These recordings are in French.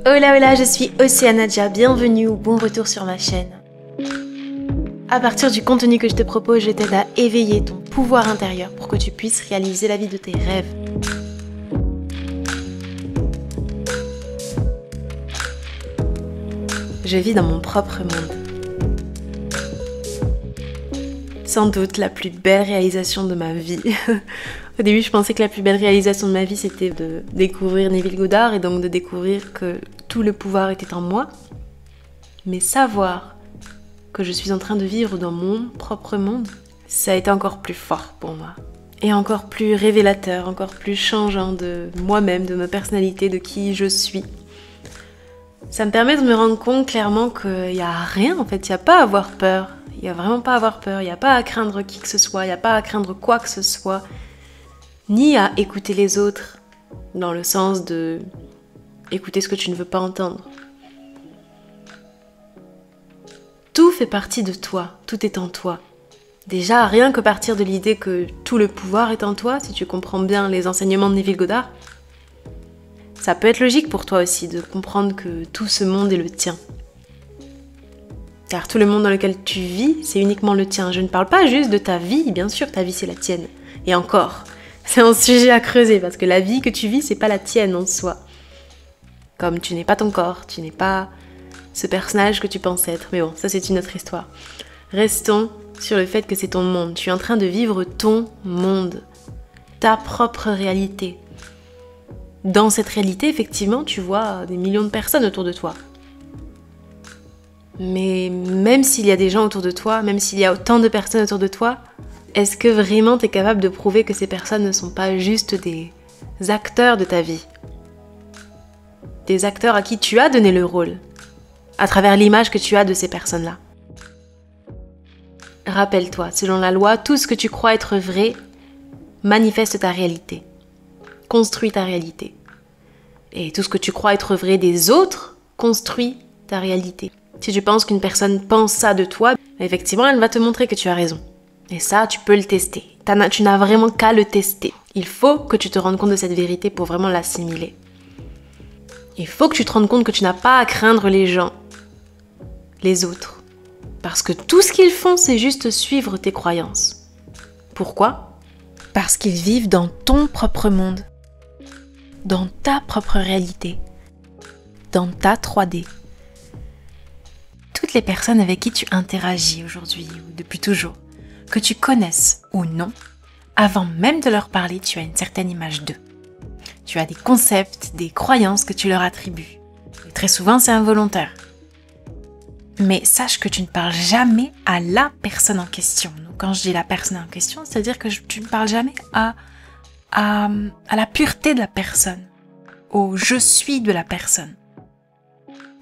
Hola hola, je suis Océanadia, bienvenue ou bon retour sur ma chaîne. À partir du contenu que je te propose, je t'aide à éveiller ton pouvoir intérieur pour que tu puisses réaliser la vie de tes rêves. Je vis dans mon propre monde. Sans doute la plus belle réalisation de ma vie. Au début, je pensais que la plus belle réalisation de ma vie, c'était de découvrir Neville Goddard et donc de découvrir que tout le pouvoir était en moi. Mais savoir que je suis en train de vivre dans mon propre monde, ça a été encore plus fort pour moi. Et encore plus révélateur, encore plus changeant de moi-même, de ma personnalité, de qui je suis. Ça me permet de me rendre compte clairement qu'il n'y a rien en fait, il n'y a pas à avoir peur. Il n'y a vraiment pas à avoir peur, il n'y a pas à craindre qui que ce soit, il n'y a pas à craindre quoi que ce soit. Ni à écouter les autres, dans le sens de écouter ce que tu ne veux pas entendre. Tout fait partie de toi, tout est en toi. Déjà, rien que partir de l'idée que tout le pouvoir est en toi, si tu comprends bien les enseignements de Neville Goddard, ça peut être logique pour toi aussi de comprendre que tout ce monde est le tien. Car tout le monde dans lequel tu vis, c'est uniquement le tien. Je ne parle pas juste de ta vie, bien sûr, ta vie c'est la tienne. Et encore, c'est un sujet à creuser parce que la vie que tu vis, c'est pas la tienne en soi. Comme tu n'es pas ton corps, tu n'es pas ce personnage que tu penses être. Mais bon, ça c'est une autre histoire. Restons sur le fait que c'est ton monde. Tu es en train de vivre ton monde, ta propre réalité. Dans cette réalité, effectivement, tu vois des millions de personnes autour de toi. Mais même s'il y a des gens autour de toi, même s'il y a autant de personnes autour de toi, est-ce que vraiment tu es capable de prouver que ces personnes ne sont pas juste des acteurs de ta vie? Des acteurs à qui tu as donné le rôle, à travers l'image que tu as de ces personnes-là. Rappelle-toi, selon la loi, tout ce que tu crois être vrai manifeste ta réalité, construit ta réalité. Et tout ce que tu crois être vrai des autres construit ta réalité. Si tu penses qu'une personne pense ça de toi, effectivement, elle va te montrer que tu as raison. Et ça, tu peux le tester. Tu n'as vraiment qu'à le tester. Il faut que tu te rendes compte de cette vérité pour vraiment l'assimiler. Il faut que tu te rendes compte que tu n'as pas à craindre les gens, les autres. Parce que tout ce qu'ils font, c'est juste suivre tes croyances. Pourquoi ? Parce qu'ils vivent dans ton propre monde, dans ta propre réalité, dans ta 3D. Toutes les personnes avec qui tu interagis aujourd'hui ou depuis toujours, que tu connaisses ou non, avant même de leur parler, tu as une certaine image d'eux. Tu as des concepts, des croyances que tu leur attribues. Et très souvent, c'est involontaire. Mais sache que tu ne parles jamais à la personne en question. Donc, quand je dis la personne en question, c'est-à-dire que tu ne parles jamais à la pureté de la personne, au « je suis » de la personne,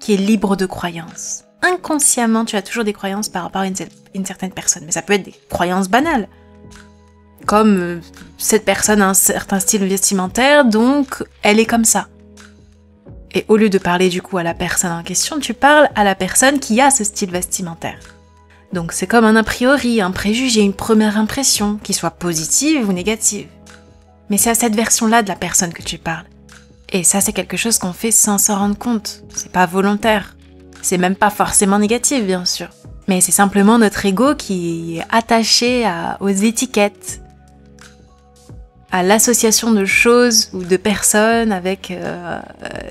qui est libre de croyances. Inconsciemment, tu as toujours des croyances par rapport à une certaine personne. Mais ça peut être des croyances banales. Comme cette personne a un certain style vestimentaire, donc elle est comme ça. Et au lieu de parler du coup à la personne en question, tu parles à la personne qui a ce style vestimentaire. Donc c'est comme un a priori, un préjugé, une première impression, qui soit positive ou négative. Mais c'est à cette version-là de la personne que tu parles. Et ça, c'est quelque chose qu'on fait sans s'en rendre compte. C'est pas volontaire. C'est même pas forcément négatif, bien sûr. Mais c'est simplement notre ego qui est attaché aux étiquettes, à l'association de choses ou de personnes avec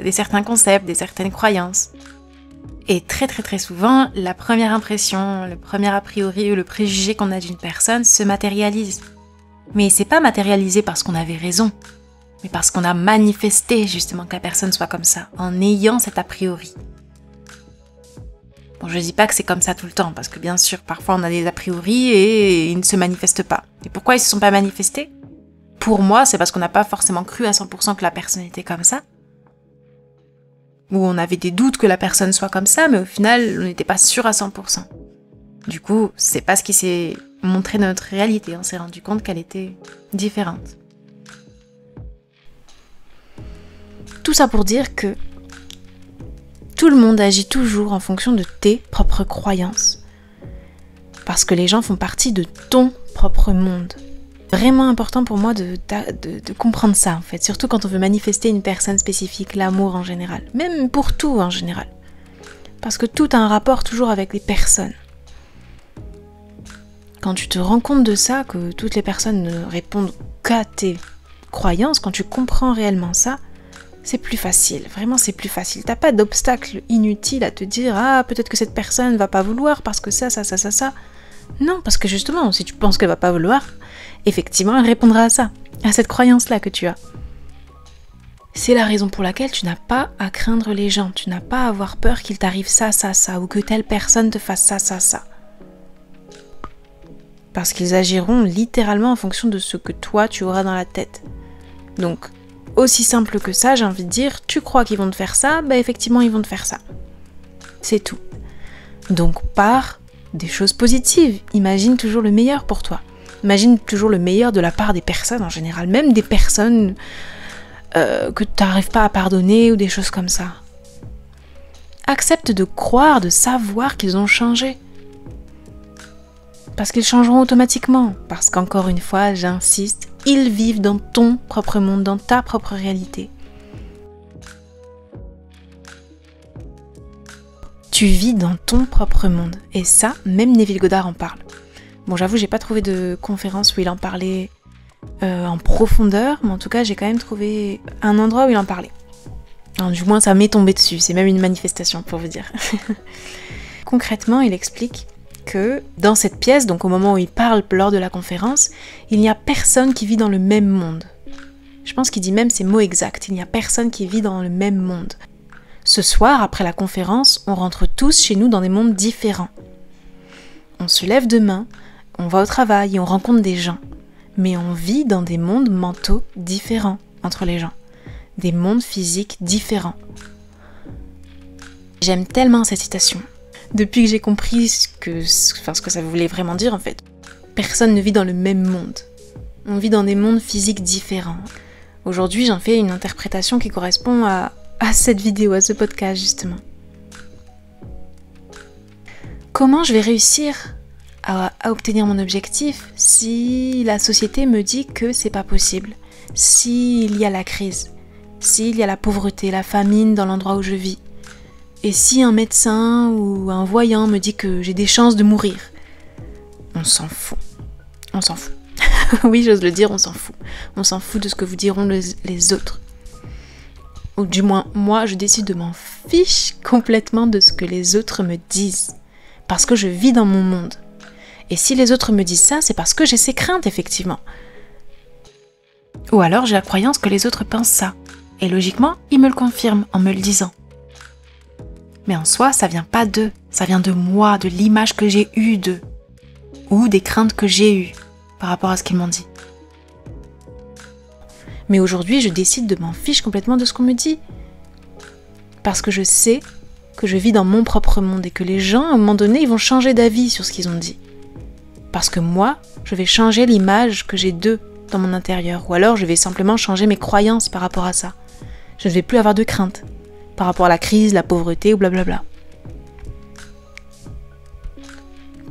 des certains concepts, des certaines croyances. Et très très très souvent, la première impression, le premier a priori ou le préjugé qu'on a d'une personne se matérialise. Mais c'est pas matérialisé parce qu'on avait raison, mais parce qu'on a manifesté justement que la personne soit comme ça, en ayant cet a priori. Bon, je dis pas que c'est comme ça tout le temps, parce que bien sûr, parfois on a des a priori et ils ne se manifestent pas. Et pourquoi ils se sont pas manifestés ? Pour moi, c'est parce qu'on n'a pas forcément cru à 100% que la personne était comme ça. Ou on avait des doutes que la personne soit comme ça, mais au final, on n'était pas sûr à 100%. Du coup, c'est pas ce qui s'est montré dans notre réalité. On s'est rendu compte qu'elle était différente. Tout ça pour dire que tout le monde agit toujours en fonction de tes propres croyances. Parce que les gens font partie de ton propre monde. Vraiment important pour moi de comprendre ça en fait, surtout quand on veut manifester une personne spécifique, l'amour en général, même pour tout en général. Parce que tout a un rapport toujours avec les personnes. Quand tu te rends compte de ça, que toutes les personnes ne répondent qu'à tes croyances, quand tu comprends réellement ça, c'est plus facile, vraiment c'est plus facile. T'as pas d'obstacle inutile à te dire « Ah, peut-être que cette personne va pas vouloir parce que ça. » Non, parce que justement, si tu penses qu'elle va pas vouloir, effectivement, elle répondra à ça, à cette croyance-là que tu as. C'est la raison pour laquelle tu n'as pas à craindre les gens, tu n'as pas à avoir peur qu'il t'arrive ça, ou que telle personne te fasse ça. Parce qu'ils agiront littéralement en fonction de ce que toi, tu auras dans la tête. Donc, aussi simple que ça, j'ai envie de dire, tu crois qu'ils vont te faire ça, bah effectivement, ils vont te faire ça. C'est tout. Donc, pars des choses positives. Imagine toujours le meilleur pour toi. Imagine toujours le meilleur de la part des personnes en général, même des personnes que tu n'arrives pas à pardonner ou des choses comme ça. Accepte de croire, de savoir qu'ils ont changé. Parce qu'ils changeront automatiquement. Parce qu'encore une fois, j'insiste, ils vivent dans ton propre monde, dans ta propre réalité. Tu vis dans ton propre monde. Et ça, même Neville Goddard en parle. Bon, j'avoue, j'ai pas trouvé de conférence où il en parlait en profondeur, mais en tout cas, j'ai quand même trouvé un endroit où il en parlait. Alors, du moins, ça m'est tombé dessus. C'est même une manifestation, pour vous dire. Concrètement, il explique que dans cette pièce, donc au moment où il parle lors de la conférence, il n'y a personne qui vit dans le même monde. Je pense qu'il dit même ces mots exacts. Il n'y a personne qui vit dans le même monde. Ce soir, après la conférence, on rentre tous chez nous dans des mondes différents. On se lève demain, on va au travail et on rencontre des gens. Mais on vit dans des mondes mentaux différents entre les gens. Des mondes physiques différents. J'aime tellement cette citation. Depuis que j'ai compris ce que ça voulait vraiment dire en fait. Personne ne vit dans le même monde. On vit dans des mondes physiques différents. Aujourd'hui, j'en fais une interprétation qui correspond à cette vidéo, à ce podcast justement. Comment je vais réussir à obtenir mon objectif si la société me dit que c'est pas possible, s'il y a la crise, s'il y a la pauvreté, la famine dans l'endroit où je vis, et si un médecin ou un voyant me dit que j'ai des chances de mourir? On s'en fout. On s'en fout. Oui, j'ose le dire, on s'en fout. On s'en fout de ce que vous diront les autres. Ou du moins, moi, je décide de m'en fiche complètement de ce que les autres me disent. Parce que je vis dans mon monde. Et si les autres me disent ça, c'est parce que j'ai ces craintes, effectivement. Ou alors, j'ai la croyance que les autres pensent ça. Et logiquement, ils me le confirment en me le disant. Mais en soi, ça vient pas d'eux. Ça vient de moi, de l'image que j'ai eue d'eux. Ou des craintes que j'ai eues par rapport à ce qu'ils m'ont dit. Mais aujourd'hui, je décide de m'en fiche complètement de ce qu'on me dit. Parce que je sais que je vis dans mon propre monde et que les gens, à un moment donné, ils vont changer d'avis sur ce qu'ils ont dit. Parce que moi, je vais changer l'image que j'ai d'eux dans mon intérieur. Ou alors, je vais simplement changer mes croyances par rapport à ça. Je ne vais plus avoir de crainte par rapport à la crise, la pauvreté ou blablabla.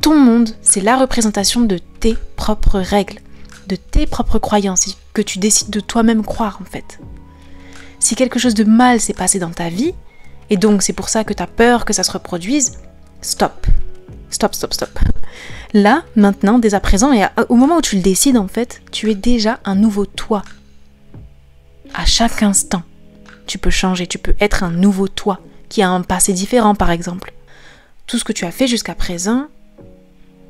Ton monde, c'est la représentation de tes propres règles, de tes propres croyances, que tu décides de toi-même croire en fait. Si quelque chose de mal s'est passé dans ta vie, et donc c'est pour ça que tu as peur que ça se reproduise, stop. Stop. Là, maintenant, dès à présent, et au moment où tu le décides en fait, tu es déjà un nouveau toi. À chaque instant, tu peux changer, tu peux être un nouveau toi, qui a un passé différent par exemple. Tout ce que tu as fait jusqu'à présent,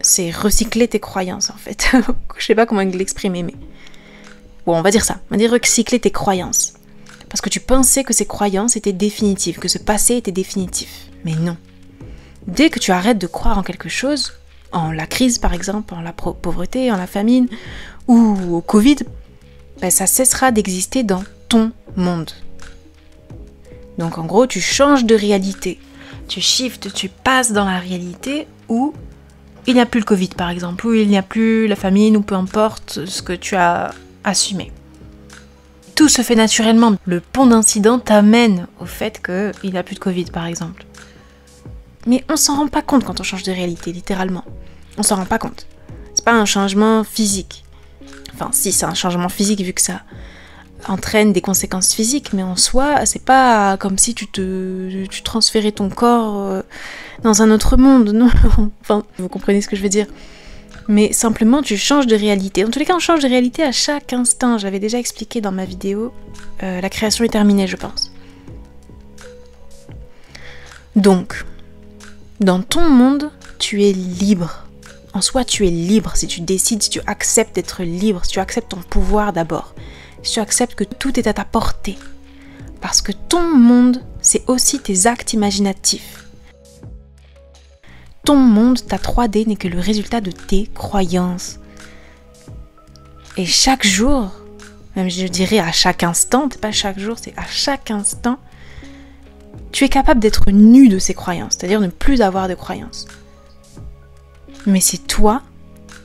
c'est recycler tes croyances en fait. Je sais pas comment l'exprimer, mais... Bon, on va dire ça. On va dire recycler tes croyances. Parce que tu pensais que ces croyances étaient définitives, que ce passé était définitif. Mais non. Dès que tu arrêtes de croire en quelque chose, en la crise par exemple, en la pauvreté, en la famine, ou au Covid, ben, ça cessera d'exister dans ton monde. Donc en gros, tu changes de réalité. Tu shifts, tu passes dans la réalité où il n'y a plus le Covid par exemple, où il n'y a plus la famine, ou peu importe ce que tu as assumé. Tout se fait naturellement. Le pont d'incident t'amène au fait qu'il n'y a plus de Covid par exemple. Mais on s'en rend pas compte quand on change de réalité, littéralement. On s'en rend pas compte. C'est pas un changement physique. Enfin, si, c'est un changement physique vu que ça entraîne des conséquences physiques, mais en soi, c'est pas comme si tu transférais ton corps dans un autre monde, non. Enfin, vous comprenez ce que je veux dire. Mais simplement, tu changes de réalité. En tous les cas, on change de réalité à chaque instant. J'avais déjà expliqué dans ma vidéo, la création est terminée, je pense. Donc, dans ton monde, tu es libre. En soi, tu es libre si tu décides, si tu acceptes d'être libre, si tu acceptes ton pouvoir d'abord. Si tu acceptes que tout est à ta portée. Parce que ton monde, c'est aussi tes actes imaginatifs. Ton monde, ta 3D, n'est que le résultat de tes croyances. Et chaque jour, même je dirais à chaque instant, c'est pas chaque jour, c'est à chaque instant, tu es capable d'être nu de ces croyances, c'est-à-dire ne plus avoir de croyances. Mais c'est toi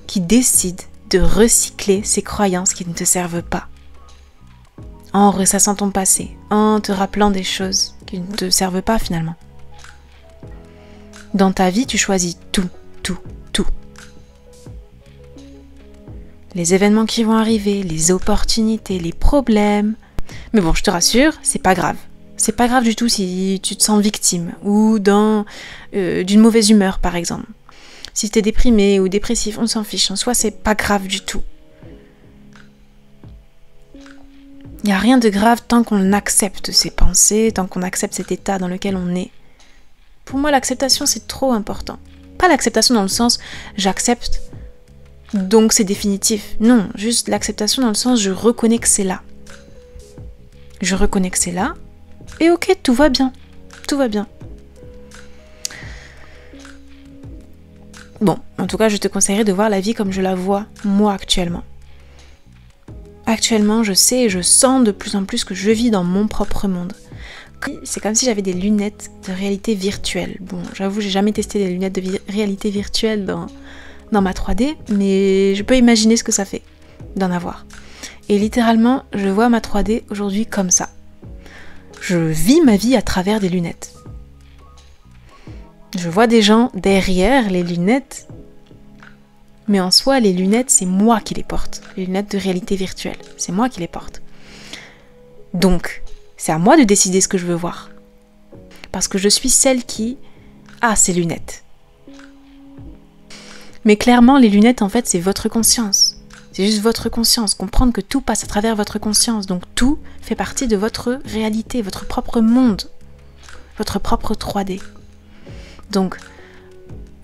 qui décides de recycler ces croyances qui ne te servent pas. En ressassant ton passé, en te rappelant des choses qui ne te servent pas finalement. Dans ta vie, tu choisis tout. Les événements qui vont arriver, les opportunités, les problèmes. Mais bon, je te rassure, c'est pas grave. C'est pas grave du tout si tu te sens victime ou d'une mauvaise humeur par exemple. Si t'es déprimé ou dépressif, on s'en fiche. En soi, c'est pas grave du tout. Il n'y a rien de grave tant qu'on accepte ses pensées, tant qu'on accepte cet état dans lequel on est. Pour moi, l'acceptation, c'est trop important. Pas l'acceptation dans le sens « j'accepte, donc c'est définitif ». Non, juste l'acceptation dans le sens « je reconnais que c'est là ». Je reconnais que c'est là, et ok, tout va bien. Tout va bien. Bon, en tout cas, je te conseillerais de voir la vie comme je la vois, moi, actuellement. Actuellement, je sais et je sens de plus en plus que je vis dans mon propre monde. C'est comme si j'avais des lunettes de réalité virtuelle. Bon, j'avoue, j'ai jamais testé des lunettes de réalité virtuelle dans ma 3D, mais je peux imaginer ce que ça fait d'en avoir. Et littéralement, je vois ma 3D aujourd'hui comme ça. Je vis ma vie à travers des lunettes. Je vois des gens derrière les lunettes, mais en soi, les lunettes, c'est moi qui les porte. Les lunettes de réalité virtuelle, c'est moi qui les porte. Donc, c'est à moi de décider ce que je veux voir. Parce que je suis celle qui a ces lunettes. Mais clairement, les lunettes, en fait, c'est votre conscience. C'est juste votre conscience. Comprendre que tout passe à travers votre conscience. Donc, tout fait partie de votre réalité, votre propre monde. Votre propre 3D. Donc,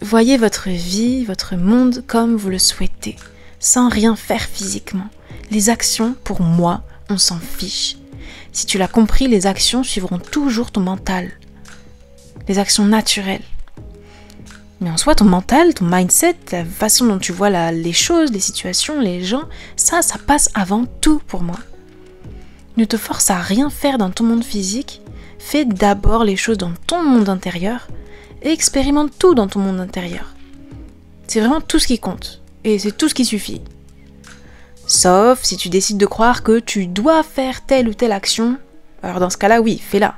voyez votre vie, votre monde comme vous le souhaitez, sans rien faire physiquement. Les actions, pour moi, on s'en fiche. Si tu l'as compris, les actions suivront toujours ton mental. Les actions naturelles. Mais en soi, ton mental, ton mindset, la façon dont tu vois les choses, les situations, les gens, ça passe avant tout pour moi. Ne te force à rien faire dans ton monde physique. Fais d'abord les choses dans ton monde intérieur et expérimente tout dans ton monde intérieur. C'est vraiment tout ce qui compte. Et c'est tout ce qui suffit. Sauf si tu décides de croire que tu dois faire telle ou telle action, alors dans ce cas-là, oui, fais-la.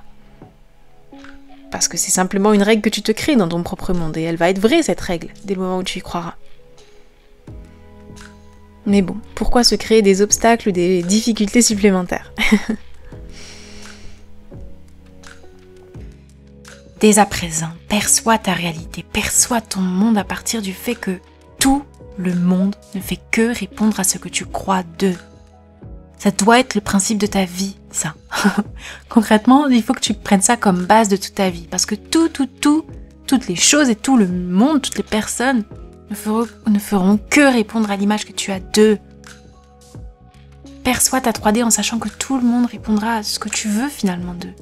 Parce que c'est simplement une règle que tu te crées dans ton propre monde, et elle va être vraie cette règle, dès le moment où tu y croiras. Mais bon, pourquoi se créer des obstacles ou des difficultés supplémentaires ? Dès à présent, perçois ta réalité, perçois ton monde à partir du fait que tout le monde ne fait que répondre à ce que tu crois d'eux. Ça doit être le principe de ta vie, ça. Concrètement, il faut que tu prennes ça comme base de toute ta vie. Parce que toutes les choses et tout le monde, toutes les personnes ne feront que répondre à l'image que tu as d'eux. Perçois ta 3D en sachant que tout le monde répondra à ce que tu veux finalement d'eux.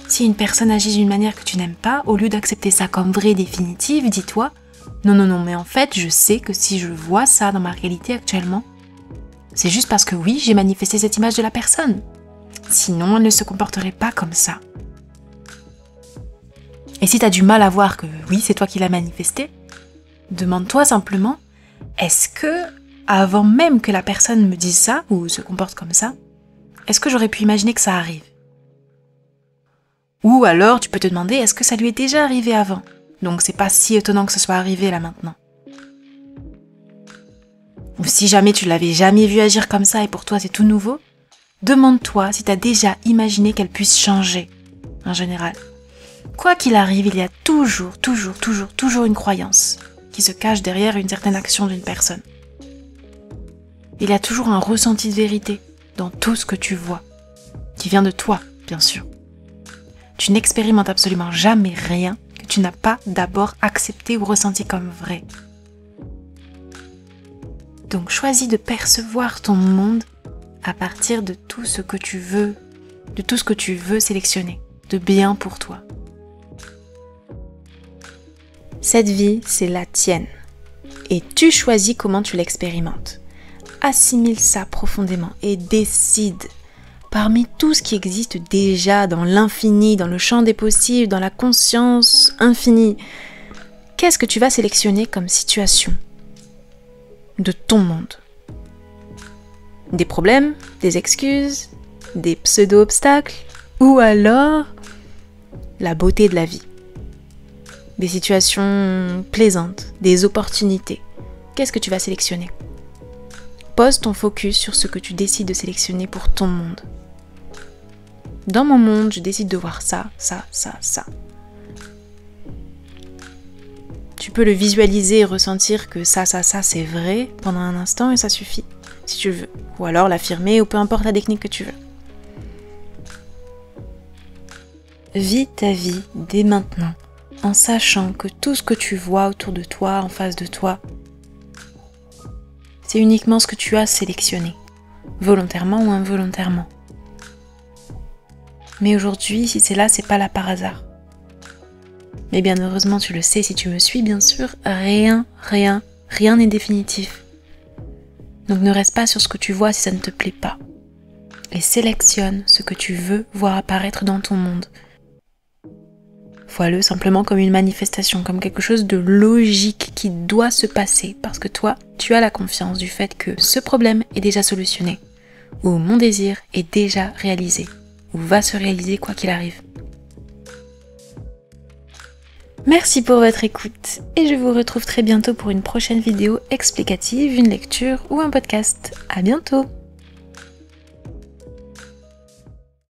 Si une personne agit d'une manière que tu n'aimes pas, au lieu d'accepter ça comme vraie et définitive, dis-toi « Non, mais en fait, je sais que si je vois ça dans ma réalité actuellement, c'est juste parce que oui, j'ai manifesté cette image de la personne. Sinon, elle ne se comporterait pas comme ça. » Et si tu as du mal à voir que oui, c'est toi qui l'as manifesté, demande-toi simplement « Est-ce que, avant même que la personne me dise ça, ou se comporte comme ça, est-ce que j'aurais pu imaginer que ça arrive ?» Ou alors, tu peux te demander, est-ce que ça lui est déjà arrivé avant ? Donc, c'est pas si étonnant que ce soit arrivé là maintenant. ou si jamais tu l'avais jamais vu agir comme ça et pour toi c'est tout nouveau, demande-toi si tu as déjà imaginé qu'elle puisse changer, en général. Quoi qu'il arrive, il y a toujours une croyance qui se cache derrière une certaine action d'une personne. Il y a toujours un ressenti de vérité dans tout ce que tu vois, qui vient de toi, bien sûr. Tu n'expérimentes absolument jamais rien que tu n'as pas d'abord accepté ou ressenti comme vrai. Donc choisis de percevoir ton monde à partir de tout ce que tu veux, de tout ce que tu veux sélectionner, de bien pour toi. Cette vie, c'est la tienne. Et tu choisis comment tu l'expérimentes. Assimile ça profondément et décide, parmi tout ce qui existe déjà dans l'infini, dans le champ des possibles, dans la conscience infinie, qu'est-ce que tu vas sélectionner comme situation de ton monde? Des problèmes, des excuses, des pseudo-obstacles, ou alors la beauté de la vie. Des situations plaisantes, des opportunités. Qu'est-ce que tu vas sélectionner? Pose ton focus sur ce que tu décides de sélectionner pour ton monde. Dans mon monde, je décide de voir ça. Tu peux le visualiser et ressentir que ça, c'est vrai pendant un instant et ça suffit, si tu veux. Ou alors l'affirmer, ou peu importe la technique que tu veux. Vis ta vie dès maintenant, en sachant que tout ce que tu vois autour de toi, en face de toi, c'est uniquement ce que tu as sélectionné, volontairement ou involontairement. Mais aujourd'hui, si c'est là, c'est pas là par hasard. Mais bien heureusement, tu le sais, si tu me suis, bien sûr, rien n'est définitif. Donc ne reste pas sur ce que tu vois si ça ne te plaît pas. Et sélectionne ce que tu veux voir apparaître dans ton monde. Vois-le simplement comme une manifestation, comme quelque chose de logique qui doit se passer, parce que toi, tu as la confiance du fait que ce problème est déjà solutionné, ou mon désir est déjà réalisé, ou va se réaliser quoi qu'il arrive. Merci pour votre écoute, et je vous retrouve très bientôt pour une prochaine vidéo explicative, une lecture ou un podcast. À bientôt!